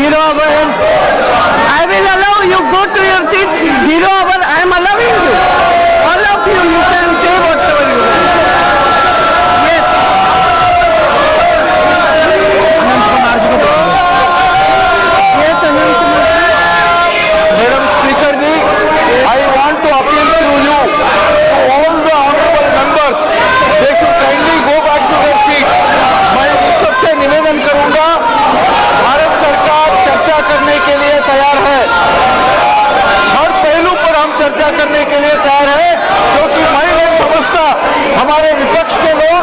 0 hour. I will allow you go to your seat. 0 hour. I am allowing you. All of you, you can say whatever you want. Yes. Yes, Anand Kumar. Madam Speaker ji, I want to appeal to you, to all the honorable members, they should kindly go back to their seat. मैं सबसे निवेदन करूंगा, भारत सरकार चर्चा करने के लिए तैयार है, हर पहलू पर हम चर्चा करने के लिए तैयार है, क्योंकि मैं नहीं समझता हमारे विपक्ष के लोग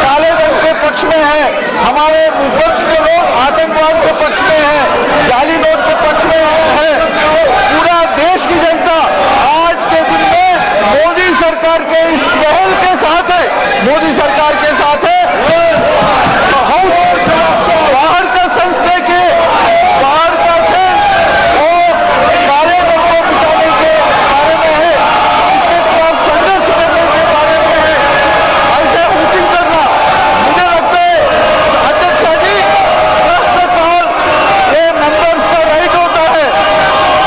काले धन के पक्ष में हैं, हमारे विपक्ष के लोग आतंकवाद के पक्ष में हैं, जाली नोट के पक्ष में हैं। पूरा देश की जनता आज के दिन में मोदी सरकार के इस पहल के साथ है, मोदी सरकार के साथ है। बाहर का सेंस देखिए, बाहर का सेंस वो काले धन को मिटाने के बारे में है, इसके खिलाफ संघर्ष करने के बारे में है। ऐसे वोटिंग करना मुझे लगता है अध्यक्ष जी, प्रश्नकाल ये मेंबर्स का राइट होता है,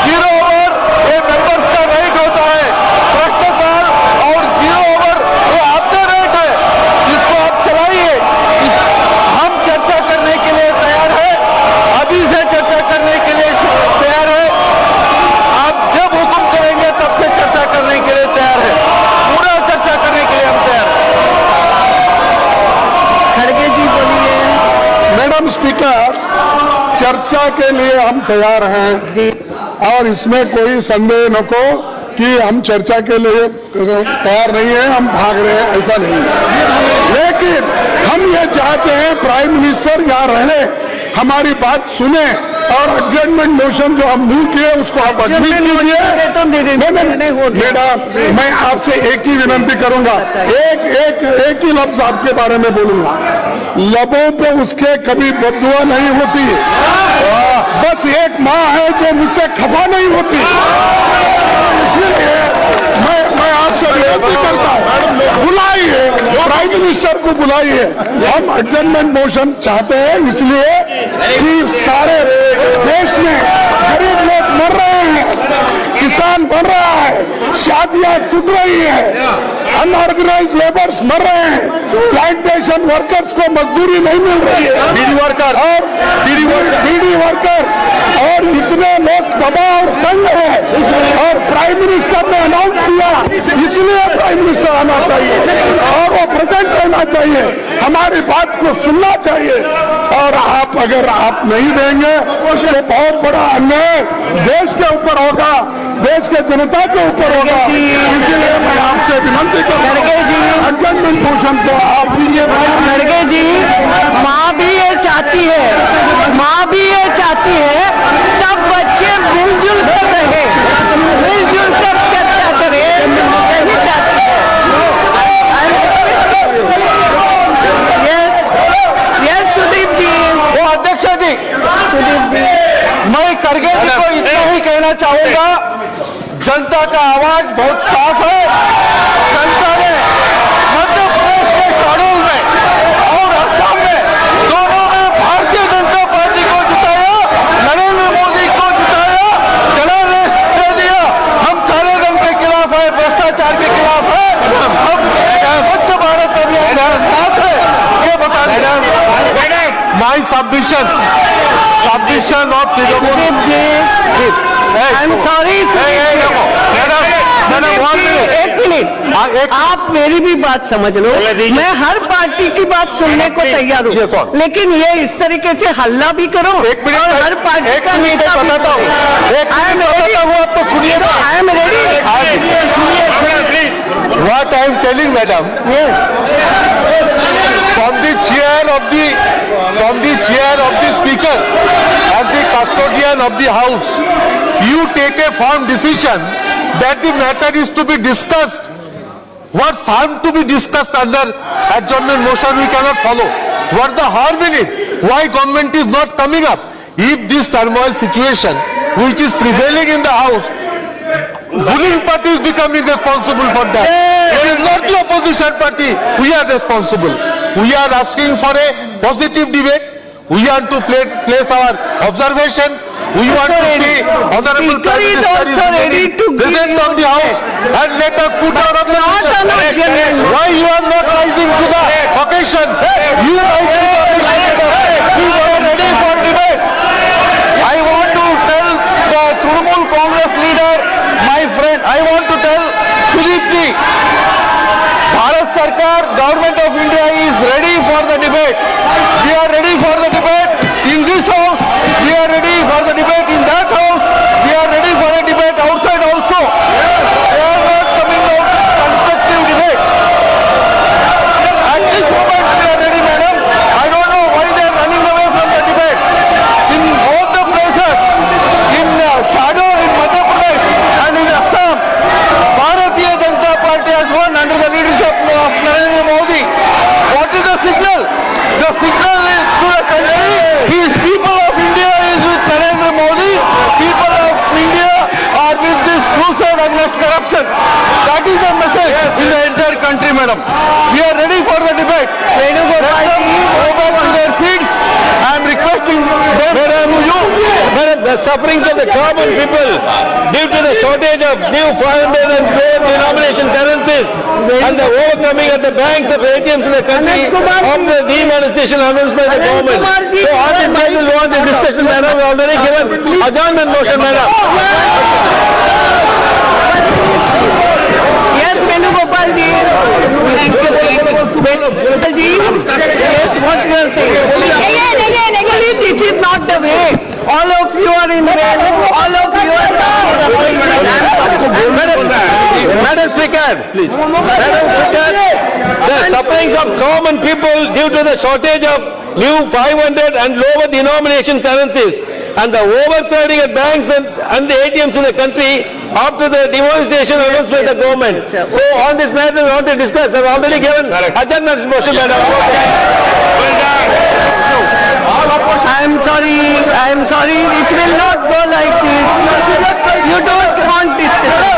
0 ओवर ये मेंबर्स का राइट होता है, प्रश्नकाल और 0 ओवर ये आपका राइट है, जिसको आप चलाइए। हम चर्चा करने के लिए तैयार है, अभी से चर्चा करने के लिए तैयार है, आप जब हुक्म करेंगे तब से चर्चा करने के लिए तैयार है, पूरा चर्चा करने के लिए हम तैयार हैं। खड़गे जी बोलिए। मैडम स्पीकर, चर्चा के लिए हम तैयार हैं जी। और इसमें कोई संदेह न को कि हम चर्चा के लिए तैयार नहीं है, हम भाग रहे हैं, ऐसा नहीं है। लेकिन हम ये चाहते हैं प्राइम मिनिस्टर यहाँ रहे, हमारी बात सुने और एडजर्नमेंट मोशन जो हम मूव किए उसको आप एडमिट कीजिए। मैडम, मैं आपसे एक ही विनंती करूंगा, एक ही लफ्ज आपके बारे में बोलूंगा, लबों पे उसके कभी बददुआ नहीं होती, बस एक माँ है जो मुझसे खफा नहीं होती। इसलिए मैं आपसे विनती करता हूँ, बुलाइए प्राइम मिनिस्टर को, बुलाइए। हम एडजर्नमेंट मोशन चाहते हैं इसलिए कि सारे देश में गरीब लोग मर रहे हैं, किसान मर रहा है, शादियां टूट रही है, अनऑर्गेनाइज लेबर्स मर रहे हैं, प्लांटेशन वर्कर्स को मजदूरी नहीं मिल रही है, बीडी वर्कर्स और इतने लोग तबाह और तंग हैं। और प्राइम मिनिस्टर ने अनाउंस किया, इसलिए प्राइम मिनिस्टर आना चाहिए और वो प्रेजेंट रहना चाहिए, हमारी बात को सुनना चाहिए। और आप अगर आप नहीं देंगे तो बहुत बड़ा अन्याय देश के ऊपर होगा, देश के जनता के ऊपर होगा। इसलिए मैं आपसे विनती करूंगा, एडजर्नमेंट मोशन को आप खड़गे जी, माँ भी ये चाहती है, माँ भी ये चाहती है सब बच्चे मिलजुल कर रहे, मिलजुल कर चर्चा करे, यही चाहती है। यस सुदीप जी। वो अध्यक्ष जी, सुदीप जी, मैं खड़गे जी को इतना ही कहना चाहूंगा, जनता का आवाज बहुत साफ है। जनता ने मध्य प्रदेश के शेड्यूल में और असम में दोनों में भारतीय जनता पार्टी को जिताया, नरेंद्र मोदी को जिताया, जनादेश दे दिया। हम काले धन के खिलाफ है, भ्रष्टाचार के खिलाफ है, हम स्वच्छ भारत अभियान के साथ है। ये बता दें my submission of Sudeep ji, I am sorry. एक मिनट, आप मेरी भी बात समझ लो, मैं हर पार्टी की बात सुनने को तैयार हूँ, लेकिन ये इस तरीके से हल्ला भी करो और हर पार्टी का नेता बताता हूँ, आप तो सुनिए ना। I am ready. What I am telling, madam, from the chair of the speaker, as the custodian of the house, you take a firm decision that the matter is to be discussed. What's harm to be discussed under adjournment motion? We cannot follow. What's the harm in it? Why government is not coming up? If this turmoil situation, which is prevailing in the house, ruling party is becoming responsible for that. It is not the opposition party. We are responsible. We are asking for a positive debate. We want to place our observations. We want to see Honorable Prime Speaker is Minister also ready to give present you on the House and let us put our observations. not general. Why you are not rising to the occasion? You rise to the occasion. We are ready for debate. I want to tell the Trinamool Congress leader, my friend, I want to tell Sudeep ji, Bharat Sarkar, Government of India is ready for the debate. We are ready for the debate in this house. We are ready for the debate in that house. We are ready for a debate outside also. They are not coming out with constructive debate. At this moment we are ready, madam. I don't know why they are running away from the debate. In both the places, in shadow in Madhya Pradesh and in Assam, Bharatiya Janata Party has won under the leadership of Narendra Modi. What is the signal? The signal is to the country, these people of India is with Narendra Modi, people of India are with this crusade against corruption. That is the message in the entire country, madam. We are ready for the debate. Let them go back to their seats. I am requesting them. Madam, the sufferings of the common people due to the shortage of new 500 and gold denomination currencies and the overcoming at the banks of ATMs in the country of the demonetization announced by the government. So on this basis, we want the discussion, madam. We already given adjournment motion, madam. Yes, Venugopal ji. Thank you. Venugopal ji. Yes, what you are saying? Again. This is not the way. All of you are in well. All of you are Madam Speaker, please. Madam Speaker, the sufferings of common people due to the shortage of new 500 and lower denomination currencies and the overcrowding at banks and the ATMs in the country after the demonetization announced by the government. So on this matter we want to discuss. I have already given adjournment motion, madam. I am sorry. It will not go like this. You don't want discussion.